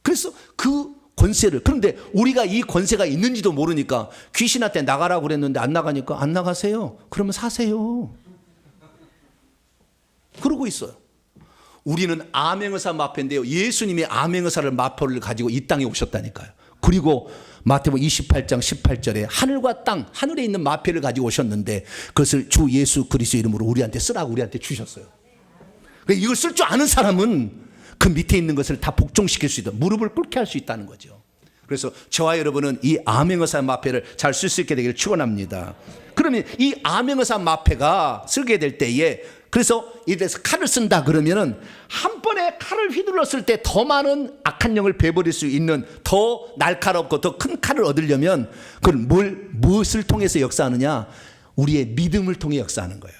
그래서 그 권세를, 그런데 우리가 이 권세가 있는지도 모르니까 귀신한테 나가라고 그랬는데 안 나가니까 안 나가세요. 그러면 사세요. 그러고 있어요. 우리는 암행어사 마패인데요. 예수님이 암행어사를 마표를 가지고 이 땅에 오셨다니까요. 그리고 마태복음 28장 18절에 하늘과 땅, 하늘에 있는 마패를 가지고 오셨는데 그것을 주 예수 그리스도 이름으로 우리한테 쓰라고 우리한테 주셨어요. 그러니까 이걸 쓸 줄 아는 사람은 그 밑에 있는 것을 다 복종시킬 수 있다. 무릎을 꿇게 할 수 있다는 거죠. 그래서 저와 여러분은 이 암행어사 마패를 잘 쓸 수 있게 되기를 축원합니다. 그러면 이 암행어사 마패가 쓰게 될 때에 그래서 이래서 칼을 쓴다 그러면은 한 번에 칼을 휘둘렀을 때 더 많은 악한 영을 베버릴 수 있는 더 날카롭고 더 큰 칼을 얻으려면 그걸 무엇을 통해서 역사하느냐? 우리의 믿음을 통해 역사하는 거예요.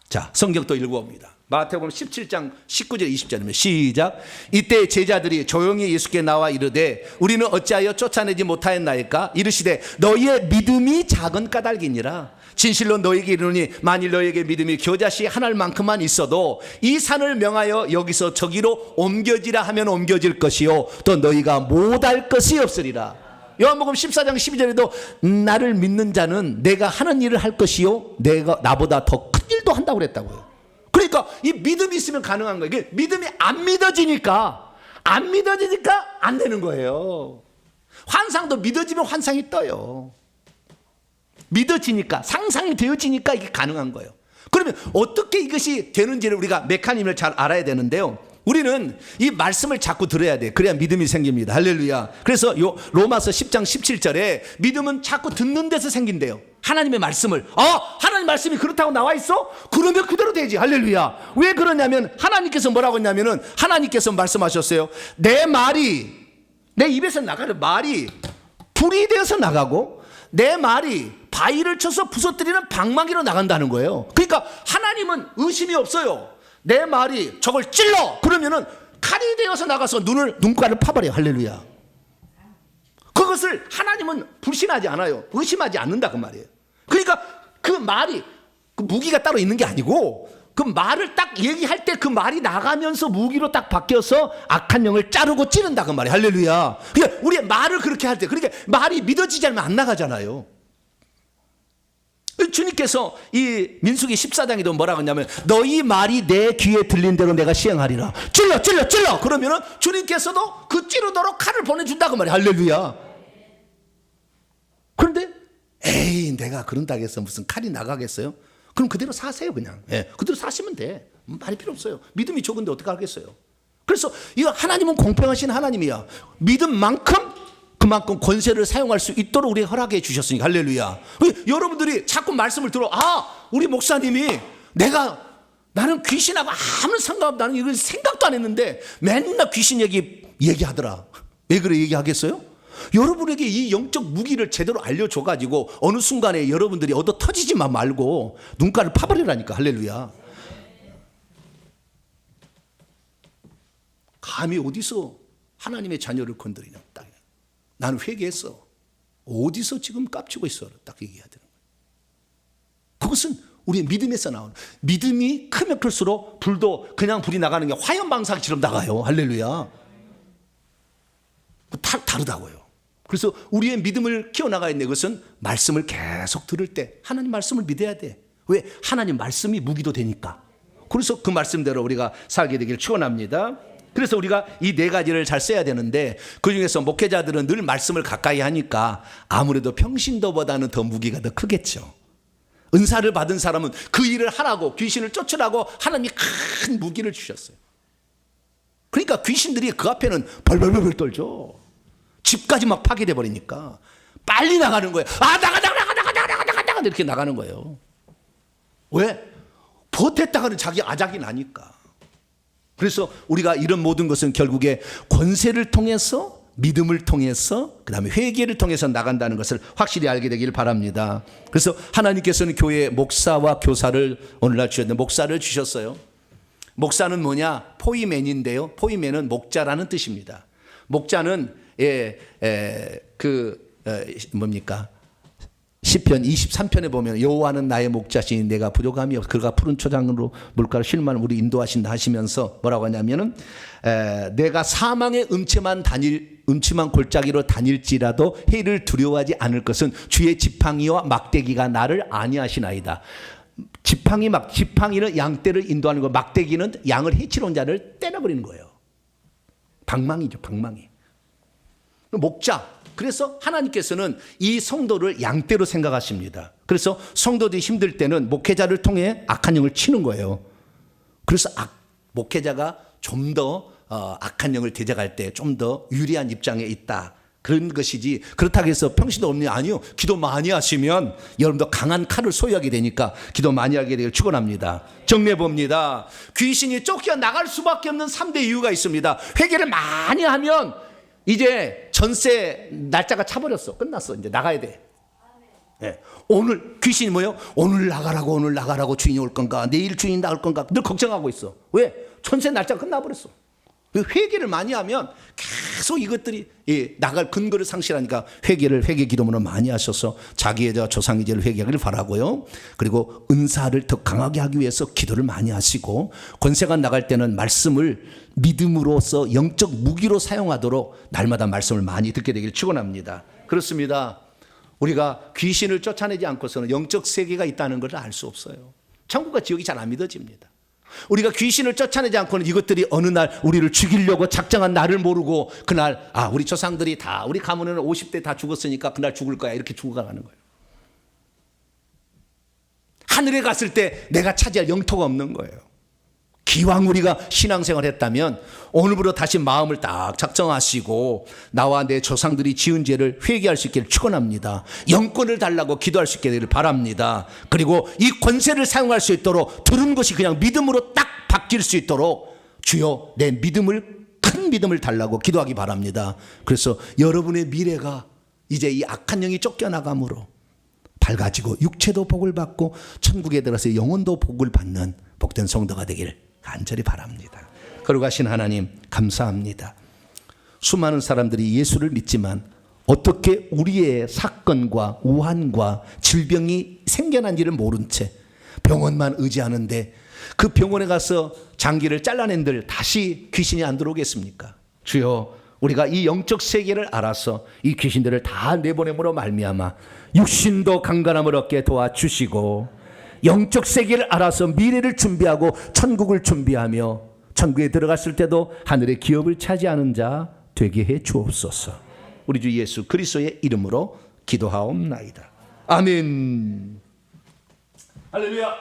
자, 성경 또 읽어봅니다. 마태복음 17장 19절 20절이면 시작. 이때 제자들이 조용히 예수께 나와 이르되 우리는 어찌하여 쫓아내지 못하였나이까? 이르시되 너희의 믿음이 작은 까닭이니라. 진실로 너희에게 이르노니 만일 너희에게 믿음이 겨자씨 한 알만큼만 있어도 이 산을 명하여 여기서 저기로 옮겨지라 하면 옮겨질 것이요 또 너희가 못할 것이 없으리라. 요한복음 14장 12절에도 나를 믿는 자는 내가 하는 일을 할 것이요 내가 나보다 더 큰 일도 한다고 그랬다고요. 그러니까 이 믿음이 있으면 가능한 거예요. 이게 믿음이 안 믿어지니까 안 되는 거예요. 환상도 믿어지면 환상이 떠요. 믿어지니까, 상상이 되어지니까 이게 가능한 거예요. 그러면 어떻게 이것이 되는지를 우리가 메커니즘을 잘 알아야 되는데요. 우리는 이 말씀을 자꾸 들어야 돼. 그래야 믿음이 생깁니다. 할렐루야. 그래서 요 로마서 10장 17절에 믿음은 자꾸 듣는 데서 생긴대요. 하나님의 말씀을. 하나님 말씀이 그렇다고 나와 있어? 그러면 그대로 되지. 할렐루야. 왜 그러냐면 하나님께서 뭐라고 했냐면은 하나님께서 말씀하셨어요. 내 입에서 나가는 말이 불이 되어서 나가고 내 말이 바위를 쳐서 부서뜨리는 방망이로 나간다는 거예요. 그러니까 하나님은 의심이 없어요. 내 말이 저걸 찔러 그러면은 칼이 되어서 나가서 눈가를 파버려요. 할렐루야. 그것을 하나님은 불신하지 않아요. 의심하지 않는다 그 말이에요. 그러니까 그 말이 그 무기가 따로 있는 게 아니고 그 말을 딱 얘기할 때 그 말이 나가면서 무기로 딱 바뀌어서 악한 영을 자르고 찌른다 그 말이에요. 할렐루야. 그러니까 우리의 말을 그렇게 할 때 그러니까 말이 믿어지지 않으면 안 나가잖아요. 주님께서 이 민수기 14장에도 뭐라고 했냐면 너희 말이 내 귀에 들린 대로 내가 시행하리라. 찔러 그러면은 주님께서도 그 찌르도록 칼을 보내준다 그 말이에요. 할렐루야. 에이 내가 그런다고 해서 무슨 칼이 나가겠어요? 그럼 그대로 사세요 그냥. 예, 그대로 사시면 돼. 말이 필요 없어요. 믿음이 적은데 어떻게 하겠어요? 그래서 이거 하나님은 공평하신 하나님이야. 믿음만큼 그만큼 권세를 사용할 수 있도록 우리 허락해 주셨으니까 할렐루야. 여러분들이 자꾸 말씀을 들어 우리 목사님이 나는 귀신하고 아무 상관없다. 나는 이걸 생각도 안 했는데 맨날 귀신 얘기하더라. 왜 그래 얘기하겠어요? 여러분에게 이 영적 무기를 제대로 알려줘가지고 어느 순간에 여러분들이 얻어 터지지만 말고 눈가를 파버리라니까. 할렐루야. 감히 어디서 하나님의 자녀를 건드리냐. 딱. 나는 회개했어. 어디서 지금 깝치고 있어. 딱 얘기해야 되는 거예요. 그것은 우리의 믿음에서 나오는, 믿음이 크면 클수록 불도 그냥 불이 나가는 게 화염방사기처럼 나가요. 할렐루야. 다르다고요. 그래서 우리의 믿음을 키워나가야 되는 것은 말씀을 계속 들을 때 하나님 말씀을 믿어야 돼. 왜? 하나님 말씀이 무기도 되니까. 그래서 그 말씀대로 우리가 살게 되기를 축원합니다. 그래서 우리가 이 네 가지를 잘 써야 되는데 그중에서 목회자들은 늘 말씀을 가까이 하니까 아무래도 평신도보다는 더 무기가 더 크겠죠. 은사를 받은 사람은 그 일을 하라고, 귀신을 쫓으라고 하나님이 큰 무기를 주셨어요. 그러니까 귀신들이 그 앞에는 벌벌벌 떨죠. 집까지 막 파괴돼 버리니까 빨리 나가는 거예요. 나가 이렇게 나가는 거예요. 왜? 버텼다가는 자기 아작이 나니까. 그래서 우리가 이런 모든 것은 결국에 권세를 통해서, 믿음을 통해서, 그 다음에 회개를 통해서 나간다는 것을 확실히 알게 되기를 바랍니다. 그래서 하나님께서는 교회에 목사와 교사를 오늘날 주셨는데, 목사를 주셨어요. 목사는 뭐냐? 포이맨인데요. 포이맨은 목자라는 뜻입니다. 목자는 뭡니까? 시편 23편에 보면 여호와는 나의 목자시니 내가 부족함이 없어 그가 푸른 초장으로 물가를 쉴만한 우리 인도하신다 하시면서 뭐라고 하냐면은 내가 사망의 음침한 골짜기로 다닐지라도 해를 두려워하지 않을 것은 주의 지팡이와 막대기가 나를 안위하시나이다. 지팡이는 양떼를 인도하는 거, 막대기는 양을 해치러 온 자를 때려버리는 거예요. 방망이죠, 방망이. 목자. 그래서 하나님께서는 이 성도를 양떼로 생각하십니다. 그래서 성도들이 힘들 때는 목회자를 통해 악한 영을 치는 거예요. 그래서 목회자가 좀 더 악한 영을 대적할 때 좀 더 유리한 입장에 있다. 그런 것이지, 그렇다고 해서 평신도 없니? 아니요. 기도 많이 하시면 여러분도 강한 칼을 소유하게 되니까 기도 많이 하게 되길 축원합니다. 정리해 봅니다. 귀신이 쫓겨나갈 수밖에 없는 3대 이유가 있습니다. 회개를 많이 하면 이제 전세 날짜가 차버렸어. 끝났어. 이제 나가야 돼. 네. 오늘 귀신이 뭐예요? 오늘 나가라고 주인이 올 건가? 내일 주인이 나올 건가? 늘 걱정하고 있어. 왜? 전세 날짜가 끝나버렸어. 회개를 많이 하면 계속 이것들이 나갈 근거를 상실하니까 회개 기도문을 많이 하셔서 자기의 조상의 죄를 회개하기를 바라고요. 그리고 은사를 더 강하게 하기 위해서 기도를 많이 하시고, 권세가 나갈 때는 말씀을 믿음으로써 영적 무기로 사용하도록 날마다 말씀을 많이 듣게 되기를 축원합니다. 그렇습니다. 우리가 귀신을 쫓아내지 않고서는 영적 세계가 있다는 것을 알 수 없어요. 천국과 지옥이 잘 안 믿어집니다. 우리가 귀신을 쫓아내지 않고는 이것들이 어느 날 우리를 죽이려고 작정한 날을 모르고 그날 우리 조상들이 다 우리 가문에는 50대 다 죽었으니까 그날 죽을 거야 이렇게 죽어가는 거예요. 하늘에 갔을 때 내가 차지할 영토가 없는 거예요. 기왕 우리가 신앙생활 했다면 오늘부터 다시 마음을 딱 작정하시고 나와 내 조상들이 지은 죄를 회개할 수 있기를 축원합니다. 영권을 달라고 기도할 수 있게 되기를 바랍니다. 그리고 이 권세를 사용할 수 있도록 들은 것이 그냥 믿음으로 딱 바뀔 수 있도록 주여 내 큰 믿음을 달라고 기도하기 바랍니다. 그래서 여러분의 미래가 이제 이 악한 영이 쫓겨나감으로 밝아지고 육체도 복을 받고 천국에 들어서 영혼도 복을 받는 복된 성도가 되기를 간절히 바랍니다. 거룩하신 하나님 감사합니다. 수많은 사람들이 예수를 믿지만 어떻게 우리의 사건과 우환과 질병이 생겨난지를 모른 채 병원만 의지하는데 그 병원에 가서 장기를 잘라낸들 다시 귀신이 안 들어오겠습니까? 주여 우리가 이 영적 세계를 알아서 이 귀신들을 다 내보내므로 말미암아 육신도 강건함을 얻게 도와주시고 영적 세계를 알아서 미래를 준비하고 천국을 준비하며 천국에 들어갔을 때도 하늘의 기업을 차지하는 자 되게 해 주옵소서. 우리 주 예수 그리스도의 이름으로 기도하옵나이다. 아멘. 할렐루야.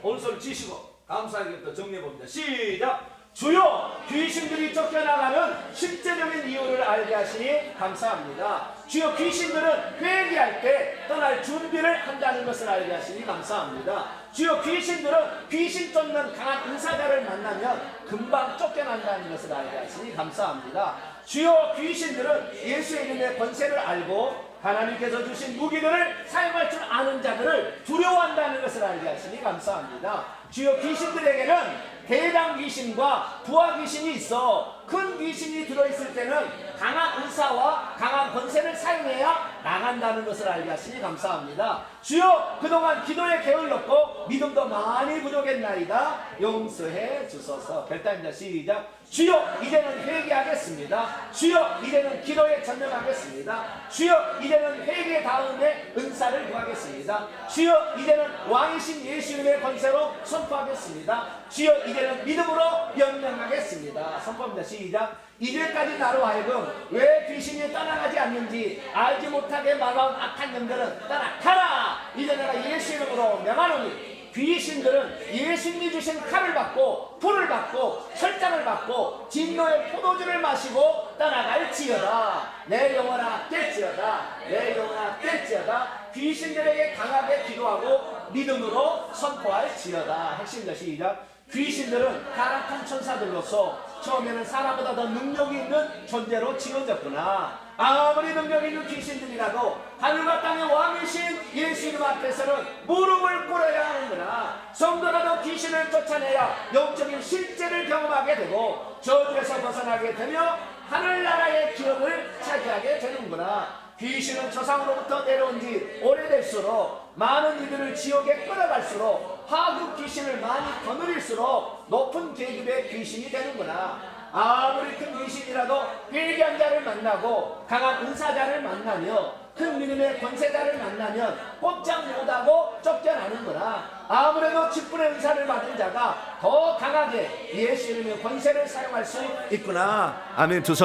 오른손을 쥐시고 감사하게부터 정리해봅니다. 시작. 주여, 귀신들이 쫓겨나가는 실제적인 이유를 알게 하시니 감사합니다. 주여, 귀신들은 회개할 때 떠날 준비를 한다는 것을 알게 하시니 감사합니다. 주여, 귀신들은 귀신 쫓는 강한 은사자를 만나면 금방 쫓겨난다는 것을 알게 하시니 감사합니다. 주여, 귀신들은 예수의 이름의 권세를 알고 하나님께서 주신 무기들을 사용할 줄 아는 자들을 두려워한다는 것을 알게 하시니 감사합니다. 주여, 귀신들에게는 대장 귀신과 부하 귀신이 있어 큰 귀신이 들어있을 때는 강한 은사와 강한 권세를 사용해야 나간다는 것을 알게 하시니 감사합니다. 주여, 그동안 기도에 게을렀고 믿음도 많이 부족했나이다. 용서해 주소서. 별단입니다. 시작. 주여, 이제는 회개하겠습니다. 주여, 이제는 기도에 전념하겠습니다. 주여, 이제는 회개 다음에 은사를 구하겠습니다. 주여, 이제는 왕이신 예수님의 권세로 선포하겠습니다. 주여, 이제는 믿음으로 명령하겠습니다. 선포합니다. 시작. 이제까지 나로 하여금 왜 귀신이 떠나가지 않는지 알지 못하게 말하는 악한 영들은 떠나가라. 이제 내가 예수 이름으로 명하노니 귀신들은 예수님이 주신 칼을 받고 불을 받고 철장을 받고 진노의 포도주를 마시고 떠나갈지어다. 내 영혼아 깰지어다. 내 영혼아 깰지어다. 귀신들에게 강하게 기도하고 믿음으로 선포할지어다. 핵심입니다. 시작. 귀신들은 타락한 천사들로서 처음에는 사람보다 더 능력이 있는 존재로 지어졌구나. 아무리 능력 있는 귀신들이라도 하늘과 땅의 왕이신 예수 이름 앞에서는 무릎을 꿇어야 하는구나. 성도라도 귀신을 쫓아내야 영적인 실제를 경험하게 되고 저주에서 벗어나게 되며 하늘나라의 기업을 차지하게 되는구나. 귀신은 조상으로부터 내려온 지 오래될수록 많은 이들을 지옥에 끌어갈수록 하급 귀신을 많이 거느릴수록 높은 계급의 귀신이 되는구나. 아무리 큰 귀신이라도 회개한 자를 만나고 강한 은사자를 만나며 큰 믿음의 권세자를 만나면 꼼짝 못하고 쫓겨나는구나. 아무래도 10분의 은사를 받은 자가 더 강하게 예수 이름의 권세를 사용할 수 있구나. 아멘. 두 손